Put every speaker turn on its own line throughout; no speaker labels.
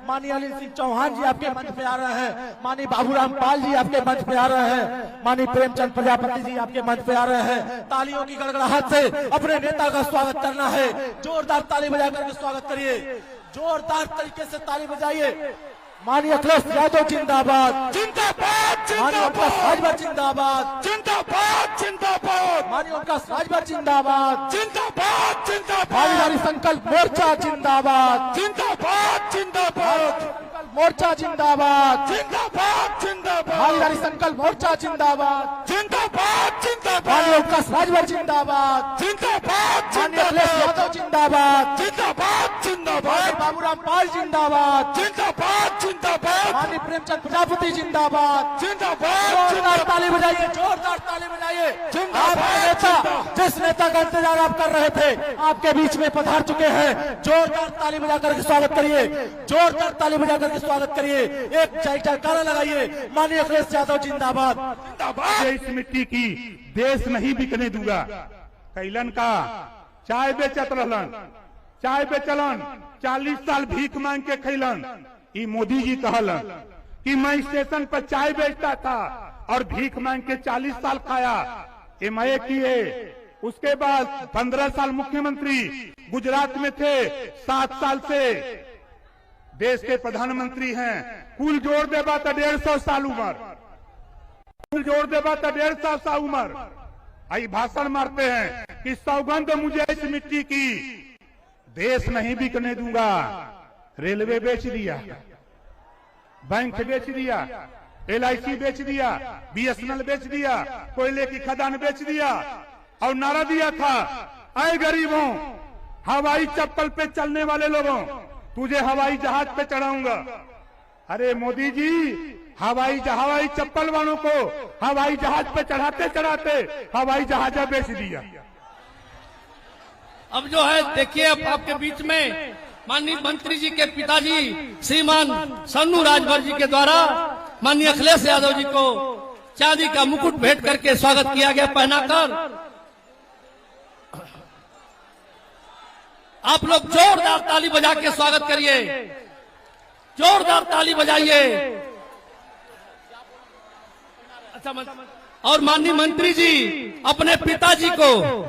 माननीय अनिल सिंह चौहान जी आपके मंच पे आ रहे हैं, माननीय बाबूराम पाल जी आपके मंच पे आ रहे हैं, माननीय प्रेमचंद प्रजापति जी आपके मंच पे आ रहे हैं। तालियों की गड़गड़ाहट से अपने नेता का स्वागत करना है। जोरदार ताली बजा करके स्वागत करिए, जोरदार तरीके से ताली बजाइए। माननीय अखिलेश यादव जिंदाबाद,
जिंदाबाद,
माननीय ओमप्रकाश राजभर जिंदाबाद,
जिंदाबाद, जिंदाबाद,
माननीय ओमप्रकाश राजभर जिंदाबाद,
जिंदाबाद, जिंदाबाद,
भागीदारी संकल्प मोर्चा जिंदाबाद,
जिंदाबाद, जिंदाबाद,
संकल्प मोर्चा जिंदाबाद,
जिंदाबाद, जिंदाबाद,
भागीदारी संकल्प मोर्चा जिंदाबाद,
जिंदाबाद, जिंदाबाद,
माननीय ओमप्रकाश राजभर जिंदाबाद,
जिंदाबाद,
माननीय अखिलेश यादव जिंदाबाद,
जिंदाबाद, जिंदाबाद,
बाबूराम पाल जिंदाबाद,
जिंदाबाद, जिंदाबाद,
माननीय प्रेमचंद प्रजापति जिंदाबाद।
जिंदाबाद,
जोरदार ताली बजाइए, जोरदार ताली बजाइए।
जिंदाबाद,
आपके नेता, जिस नेता का इंतजार आप कर रहे थे, आपके बीच में पधार चुके हैं। जोरदार ताली बजा करके स्वागत करिए, जोरदार ताली बजा करके स्वागत करिए। एक जयकारा लगाइए, माननीय अखिलेश यादव जिंदाबाद।
जिंदाबाद। इस मिट्टी की देश नहीं बिकने दूंगा। कैलन का चाय बेचत रहलन, चाय बेचलन, 40 साल भीख मांग के खैलन। ई मोदी जी कहलन कि मैं स्टेशन पर चाय बेचता था और भीख मांग के 40 साल खाया। एमए किए, उसके बाद 15 साल मुख्यमंत्री गुजरात में थे, 7 साल से देश के प्रधानमंत्री हैं। कुल जोड़ देबा तो 150 साल उम्र, कुल जोड़ देबा तो 150 साल उम्र। आई भाषण मारते हैं कि सौगंध मुझे इस मिट्टी की, देश नहीं बिकने दूंगा। रेलवे बेच दिया, बैंक बेच दिया, LIC बेच दिया, BSNL बेच दिया, कोयले की खदान बेच दिया और नारा दिया था, ऐ गरीबों, हवाई चप्पल पे चलने वाले लोगों, तुझे हवाई जहाज पे चढ़ाऊंगा। अरे मोदी जी, हवाई चप्पल वालों को हवाई जहाज पे चढ़ाते चढ़ाते हवाई जहाज बेच दिया।
अब जो है देखिए, अब आपके बीच में माननीय मंत्री जी के पिताजी श्रीमान सन्नू राजभर जी के द्वारा माननीय अखिलेश यादव जी को चांदी का मुकुट भेंट करके स्वागत किया गया पहनाकर। आप लोग जोरदार ताली बजा के स्वागत करिए, जोरदार ताली बजाइए। अच्छा, और माननीय मंत्री जी अपने पिताजी को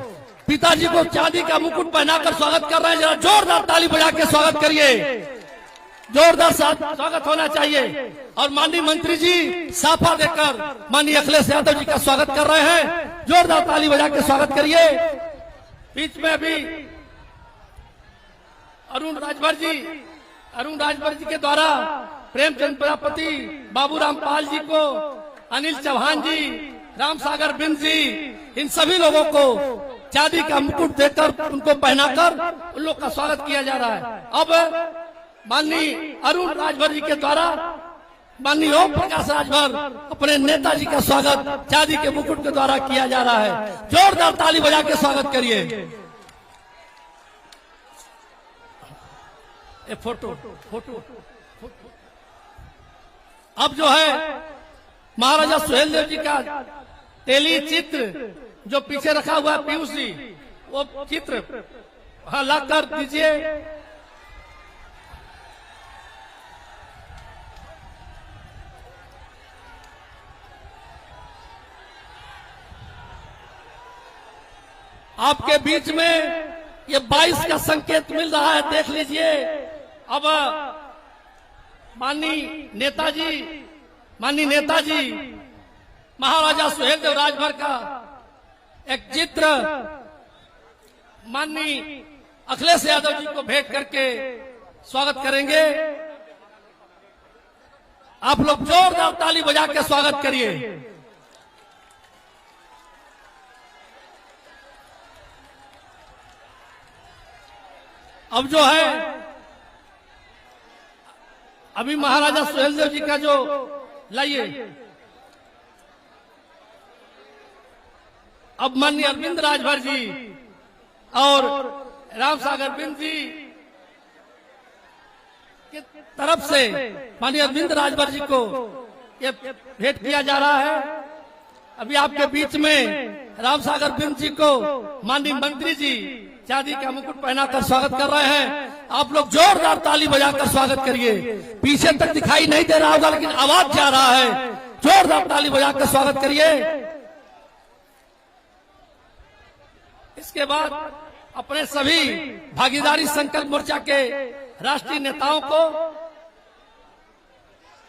चांदी का मुकुट पहनाकर स्वागत कर रहे हैं। जरा जोरदार ताली बजा के स्वागत करिए, जोरदार स्वागत होना चाहिए। और माननीय मंत्री जी साफा देकर माननीय अखिलेश यादव जी का स्वागत कर रहे हैं। जोरदार ताली बजा के स्वागत करिए। बीच में अभी अरुण राजभर जी के द्वारा प्रेमचंद प्रजापति, बाबूराम पाल जी को, अनिल चौहान जी, राम सागर बिंद जी, इन सभी लोगों को चांदी का मुकुट देकर उनको पहनाकर उन लोग का स्वागत किया जा रहा है। अब माननीय अरुण राजभर जी के द्वारा माननीय ओम प्रकाश राजभर अपने नेताजी का स्वागत चांदी के मुकुट के द्वारा किया जा रहा है। जोरदार ताली बजा के स्वागत करिए। फोटो अब जो है महाराजा सुहेलदेव जी का तेली चित्र जो पीछे रखा हुआ है पीयूष जी, वो चित्र हाँ ला कर दीजिए। आपके बीच में ये 22 का संकेत मिल रहा है, देख लीजिए। अब माननीय नेताजी महाराजा सुहेलदेव राजभर का एक चित्र माननीय अखिलेश यादव जी को भेंट करके स्वागत करेंगे। आप लोग जोरदार ताली बजा के स्वागत करिए। अब जो है अभी महाराजा सुहेलदेव जी का जो लाइए, अब माननीय अरविंद राजभर जी और राम सागर बिंद जी की तरफ से माननीय अरविंद राजभर जी को ये भेंट किया जा रहा है। अभी आपके बीच में राम सागर बिंद जी को माननीय मंत्री जी चांदी का मुकुट पहनाकर स्वागत कर रहे हैं। आप लोग जोरदार ताली बजाकर स्वागत करिए। पीछे तक दिखाई नहीं दे रहा होगा लेकिन आवाज जा रहा है। जोरदार ताली बजाकर स्वागत करिए। इसके बाद अपने सभी भागीदारी संकल्प मोर्चा के राष्ट्रीय नेताओं को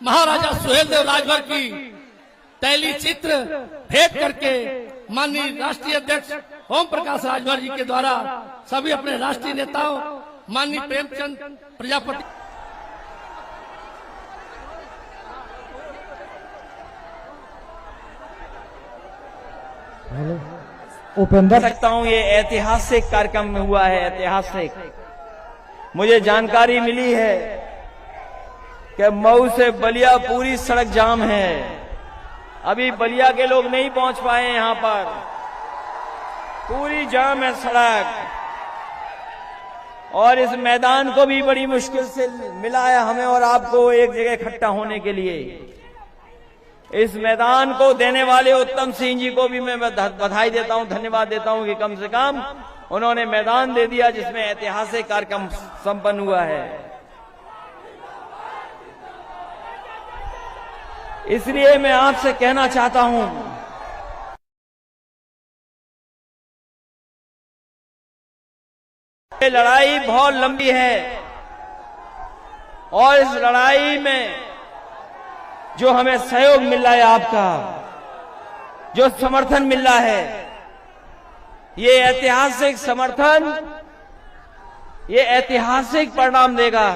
महाराजा सुहेलदेव राजभर की तैली चित्र भेंट करके माननीय राष्ट्रीय अध्यक्ष ओम प्रकाश राजभर जी के द्वारा सभी अपने राष्ट्रीय नेताओं माननीय प्रेमचंद प्रजापति
उपेंद्र सकता हूँ। ये ऐतिहासिक कार्यक्रम में हुआ है, ऐतिहासिक। मुझे जानकारी मिली है कि मऊ से बलिया पूरी सड़क जाम है। अभी बलिया के लोग नहीं पहुंच पाए यहाँ पर, पूरी जाम है सड़क। और इस मैदान को भी बड़ी मुश्किल से मिला है हमें और आपको एक जगह इकट्ठा होने के लिए। इस मैदान को देने वाले उत्तम सिंह जी को भी मैं बधाई देता हूं, धन्यवाद देता हूं कि कम से कम उन्होंने मैदान दे दिया जिसमें ऐतिहासिक कार्यक्रम संपन्न हुआ है। इसलिए मैं आपसे कहना चाहता हूं, ये लड़ाई बहुत लंबी है और इस लड़ाई में जो हमें सहयोग मिल रहा है, आपका जो समर्थन मिल रहा है, ये ऐतिहासिक समर्थन, ये ऐतिहासिक परिणाम देगा।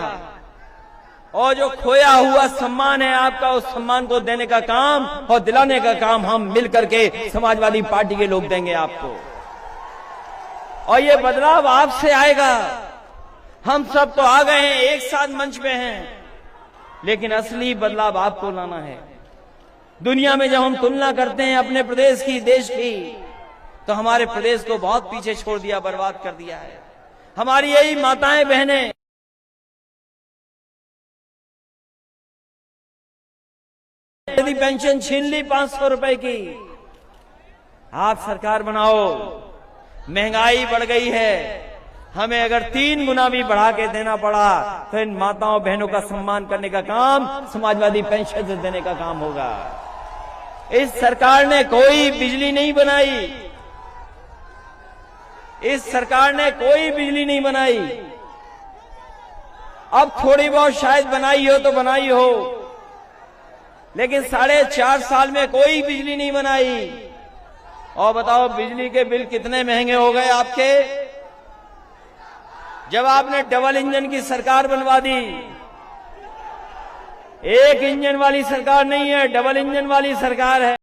और जो खोया हुआ सम्मान है आपका, उस सम्मान को देने का काम और दिलाने का काम हम मिलकर के समाजवादी पार्टी के लोग देंगे आपको। और ये बदलाव आपसे आएगा। हम सब तो आ गए हैं, एक साथ मंच पे हैं, लेकिन असली बदलाव आपको लाना है। दुनिया में जब हम तुलना करते हैं अपने प्रदेश की, देश की, तो हमारे प्रदेश को बहुत पीछे छोड़ दिया, बर्बाद कर दिया है। हमारी यही माताएं बहनें यदि पेंशन छीन ली 500 रुपए की, आप सरकार बनाओ। महंगाई बढ़ गई है, हमें अगर 3 गुना भी बढ़ा के देना पड़ा तो इन माताओं बहनों का सम्मान करने का काम समाजवादी पेंशन से देने का काम होगा। इस सरकार ने कोई बिजली नहीं बनाई, इस सरकार ने कोई बिजली नहीं बनाई। अब थोड़ी बहुत शायद बनाई हो तो बनाई हो, लेकिन 4.5 साल में कोई बिजली नहीं बनाई। और बताओ बिजली के बिल कितने महंगे हो गए आपके, जब आपने डबल इंजन की सरकार बनवा दी। एक इंजन वाली सरकार नहीं है, डबल इंजन वाली सरकार है।